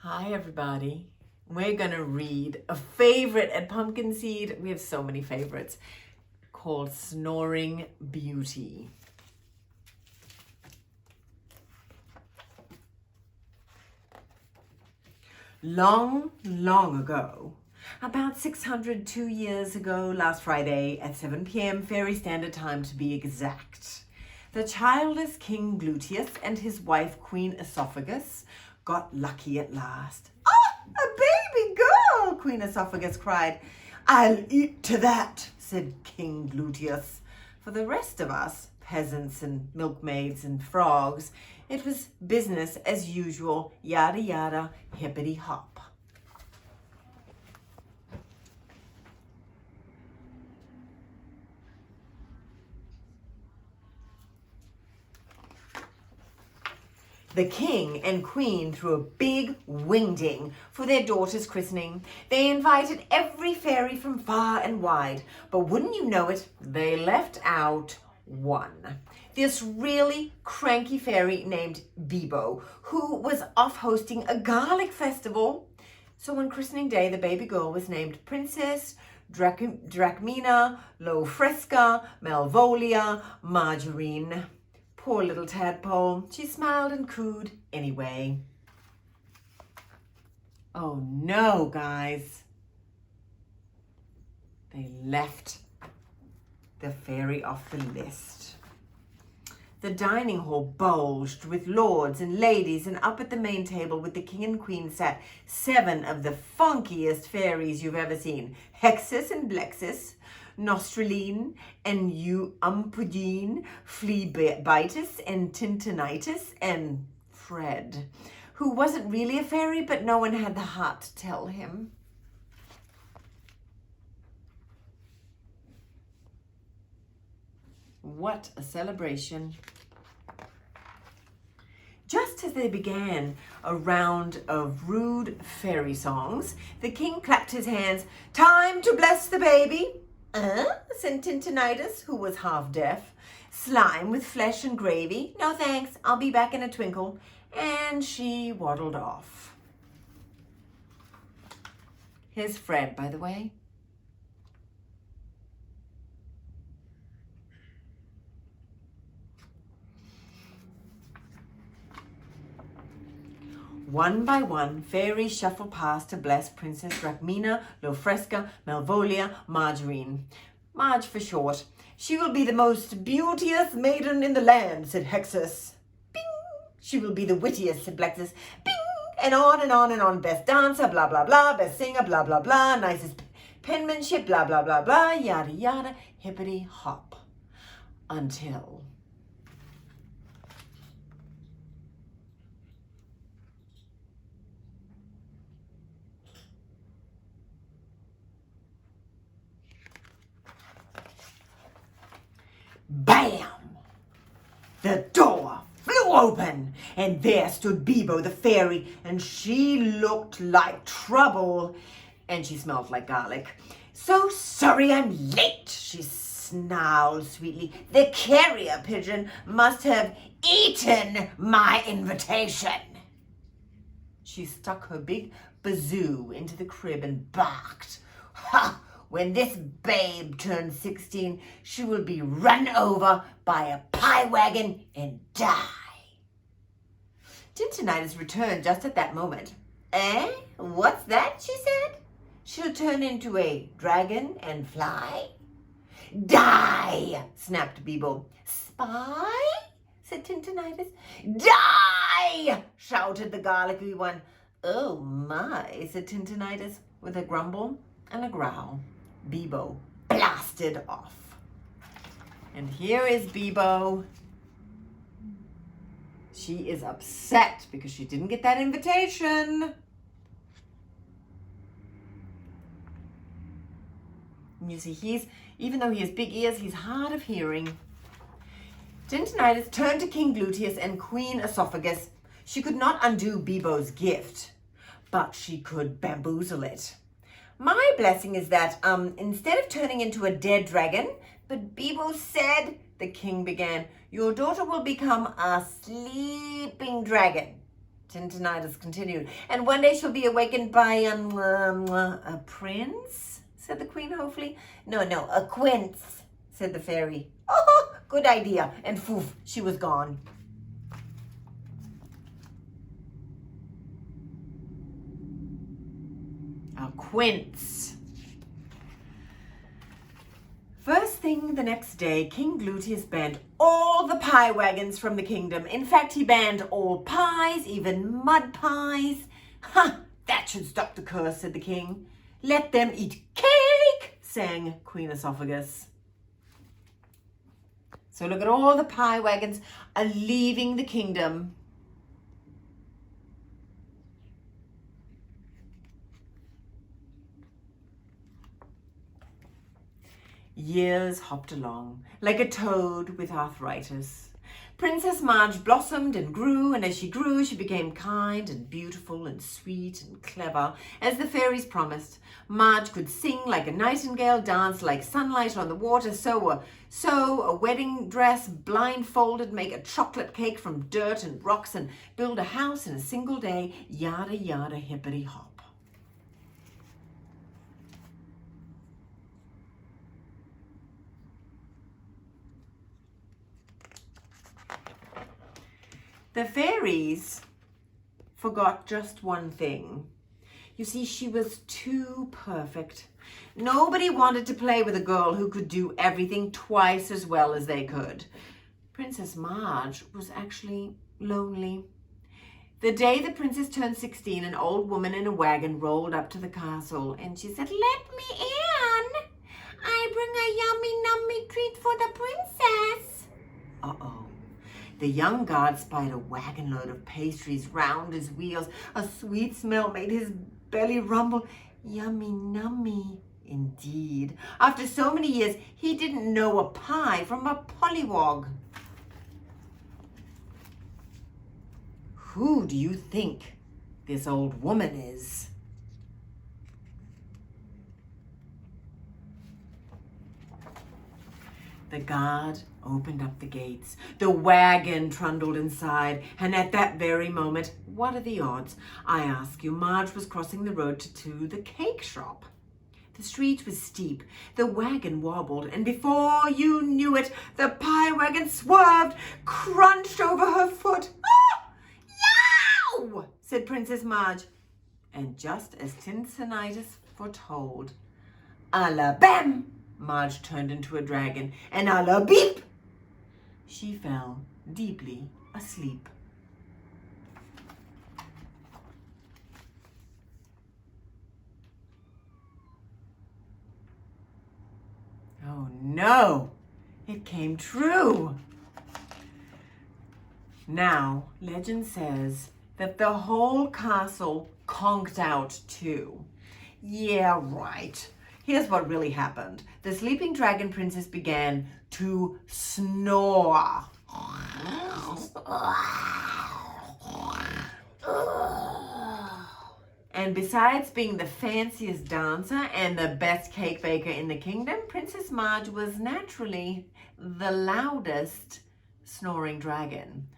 Hi, everybody. We're going to read a favorite at Pumpkin Seed. We have so many favorites, called Snoring Beauty. Long, long ago, about 602 years ago, last Friday at 7 p.m. Fairy Standard Time to be exact, the childless King Gluteus and his wife Queen Esophagus got lucky at last. "Ah, a baby girl!" Queen Esophagus cried. "I'll eat to that," said King Gluteus. For the rest of us, peasants and milkmaids and frogs, it was business as usual, yada yada, hippity hop. The king and queen threw a big wingding for their daughter's christening. They invited every fairy from far and wide, but wouldn't you know it, they left out one. This really cranky fairy named Bibo, who was off hosting a garlic festival. So on christening day, the baby girl was named Princess Drachmina Lofresca Malvolia Margarine. Poor little tadpole. She smiled and cooed anyway. Oh no, guys. They left the fairy off the list. The dining hall bulged with lords and ladies, and up at the main table with the king and queen sat 7 of the funkiest fairies you've ever seen. Hexus and Blexus, Nostraline and Umpudine, Fleabitis and Tintinitis, and Fred, who wasn't really a fairy, but no one had the heart to tell him. What a celebration. Just as they began a round of rude fairy songs, the king clapped his hands. "Time to bless the baby." Said Tintinitis, who was half deaf. "Slime with flesh and gravy? No thanks, I'll be back in a twinkle." And she waddled off. Here's Fred, by the way. One by one, fairies shuffled past to bless Princess Drachmina Lofresca Malvolia Margarine. Marge for short. "She will be the most beauteous maiden in the land," said Hexus. "Bing! She will be the wittiest," said Blexus. "Bing! And on and on and on. Best dancer, blah, blah, blah. Best singer, blah, blah, blah. Nicest penmanship, blah, blah, blah, blah. Yada, yada, hippity hop. Until... Bam! The door flew open, and there stood Bibo the fairy, and she looked like trouble, and she smelled like garlic. "So sorry I'm late," she snarled sweetly. "The carrier pigeon must have eaten my invitation." She stuck her big bazoo into the crib and barked. "Ha! When this babe turns 16, she will be run over by a pie wagon and die." Tintinitis returned just at that moment. "Eh? What's that?" she said. "She'll turn into a dragon and fly?" "Die!" snapped Bibo. "Spy?" said Tintinitis. "Die!" shouted the garlicky one. "Oh my," said Tintinitis with a grumble and a growl. Bibo blasted off. And here is Bibo. She is upset because she didn't get that invitation. And you see, even though he has big ears, he's hard of hearing. Tintinitis turned to King Gluteus and Queen Esophagus. She could not undo Bibo's gift, but she could bamboozle it. "My blessing is that, instead of turning into a dead dragon," but Bibo said, the king began, "your daughter will become a sleeping dragon." Tinnitus continued. And one day she'll be awakened by a prince, said the queen hopefully. No, a quince, said the fairy. Oh, good idea. And poof, she was gone. A quince. First thing the next day, King Gluteus banned all the pie wagons from the kingdom. In fact, he banned all pies, even mud pies. Ha! That should stop the curse, said the king. Let them eat cake, sang Queen Esophagus. So look at all the pie wagons are leaving the kingdom. Years hopped along, like a toad with arthritis. Princess Marge blossomed and grew, and as she grew, she became kind and beautiful and sweet and clever, as the fairies promised. Marge could sing like a nightingale, dance like sunlight on the water, sew a wedding dress blindfolded, make a chocolate cake from dirt and rocks, and build a house in a single day, yada yada hippity hop. The fairies forgot just one thing. You see, she was too perfect. Nobody wanted to play with a girl who could do everything twice as well as they could. Princess Marge was actually lonely. The day the princess turned 16, an old woman in a wagon rolled up to the castle, and she said, "Let me in. I bring a yummy nummy treat for the princess." Uh-oh. The young guard spied a wagon load of pastries round his wheels. A sweet smell made his belly rumble. Yummy nummy, indeed. After so many years, he didn't know a pie from a pollywog. Who do you think this old woman is? The guard opened up the gates. The wagon trundled inside, and at that very moment, what are the odds, I ask you, Marge was crossing the road to the cake shop. The street was steep, the wagon wobbled, and before you knew it, the pie wagon swerved, crunched over her foot. "Ah! Yow!" said Princess Marge. And just as Tinnitus foretold, a la bam! Marge turned into a dragon, and a la beep! She fell deeply asleep. Oh no, it came true. Now, legend says that the whole castle conked out too. Yeah, right. Here's what really happened. The sleeping dragon princess began to snore. And besides being the fanciest dancer and the best cake baker in the kingdom, Princess Marge was naturally the loudest snoring dragon.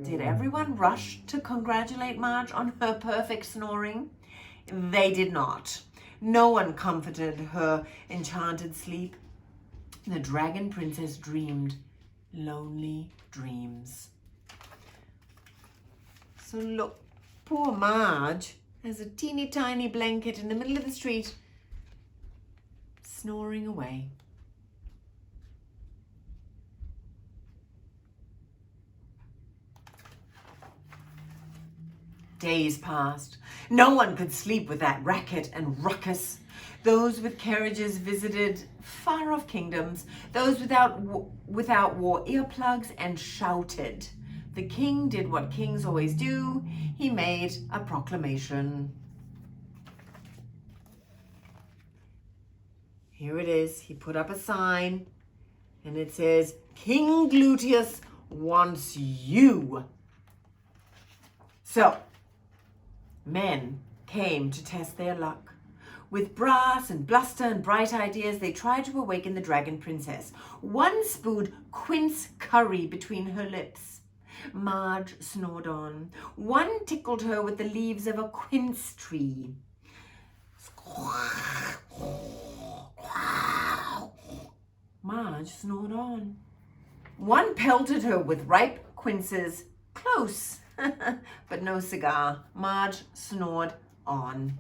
Did everyone rush to congratulate Marge on her perfect snoring? They did not. No one comforted her enchanted sleep. The dragon princess dreamed lonely dreams. So look, poor Marge has a teeny tiny blanket in the middle of the street, snoring away. Days passed. No one could sleep with that racket and ruckus. Those with carriages visited far-off kingdoms. Those without wore earplugs and shouted. The king did what kings always do. He made a proclamation. Here it is. He put up a sign, and it says, "King Gluteus wants you." So, men came to test their luck. With brass and bluster and bright ideas, they tried to awaken the dragon princess. One spooed quince curry between her lips. Marge snored on. One tickled her with the leaves of a quince tree. Marge snored on. One pelted her with ripe quinces. Close, but no cigar. Marge snored on.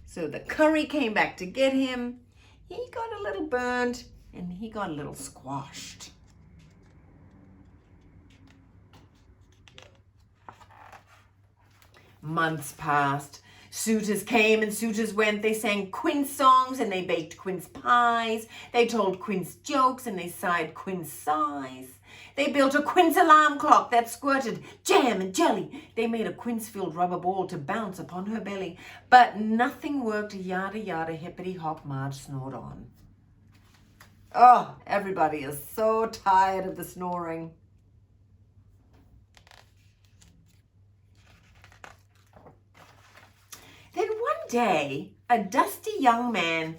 So the curry came back to get him. He got a little burnt and he got a little squashed. Months passed. Suitors came and suitors went. They sang quince songs and they baked quince pies. They told quince jokes and they sighed quince sighs. They built a quince alarm clock that squirted jam and jelly. They made a quince-filled rubber ball to bounce upon her belly. But nothing worked. Yada yada hippity hop. Marge snored on. Oh, everybody is so tired of the snoring. Then one day, a dusty young man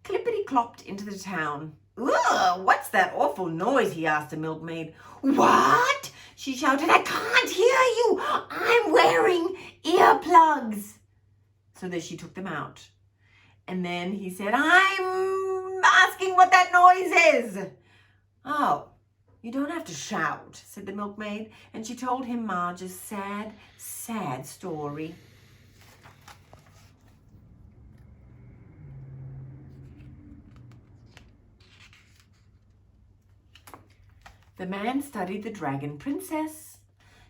clippity-clopped into the town. "Ugh, what's that awful noise?" he asked a milkmaid. "What?" she shouted. "I can't hear you. I'm wearing earplugs." So then she took them out. And then he said, "I'm asking what that noise is." "Oh, you don't have to shout," said the milkmaid. And she told him Marge's sad, sad story. The man studied the dragon princess.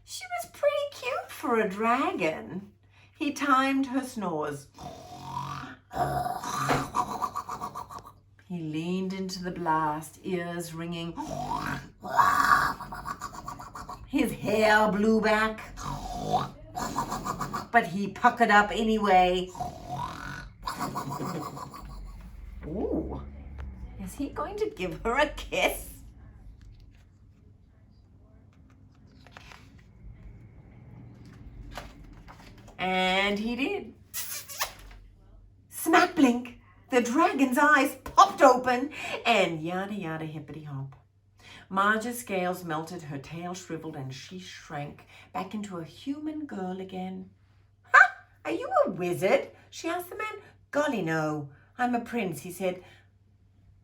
She was pretty cute for a dragon. He timed her snores. He leaned into the blast, ears ringing. His hair blew back, but he puckered up anyway. Ooh, is he going to give her a kiss? And he did. Smack blink, the dragon's eyes popped open, and yada yada hippity hop. Marge's scales melted, her tail shriveled, and she shrank back into a human girl again. "Ha! Are you a wizard?" she asked the man. "Golly, no. I'm a prince," he said.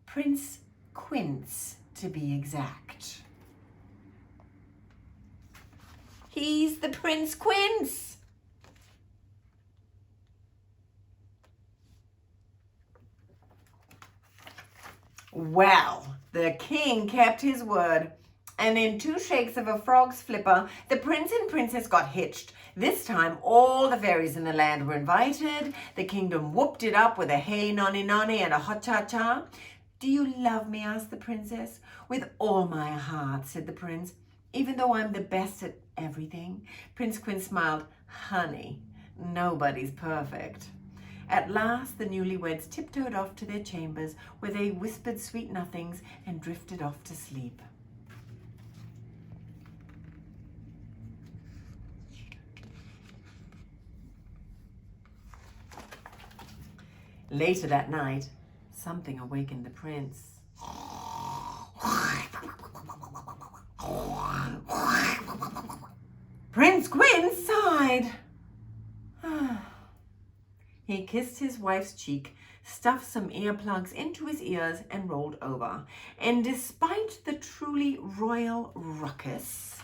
"Prince Quince, to be exact." He's the Prince Quince. Well, the king kept his word, and in 2 shakes of a frog's flipper, the prince and princess got hitched. This time, all the fairies in the land were invited. The kingdom whooped it up with a hey nonny nonny and a hot cha cha. "Do you love me?" asked the princess. "With all my heart," said the prince, "even though I'm the best at everything." Prince Quince smiled. "Honey, nobody's perfect." At last, the newlyweds tiptoed off to their chambers, where they whispered sweet nothings and drifted off to sleep. Later that night, something awakened the prince. Prince Quince sighed. He kissed his wife's cheek, stuffed some earplugs into his ears, and rolled over. And despite the truly royal ruckus,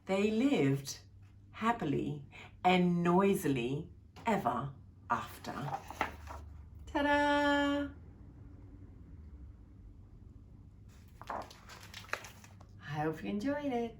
they lived happily and noisily ever after. Ta-da! I hope you enjoyed it.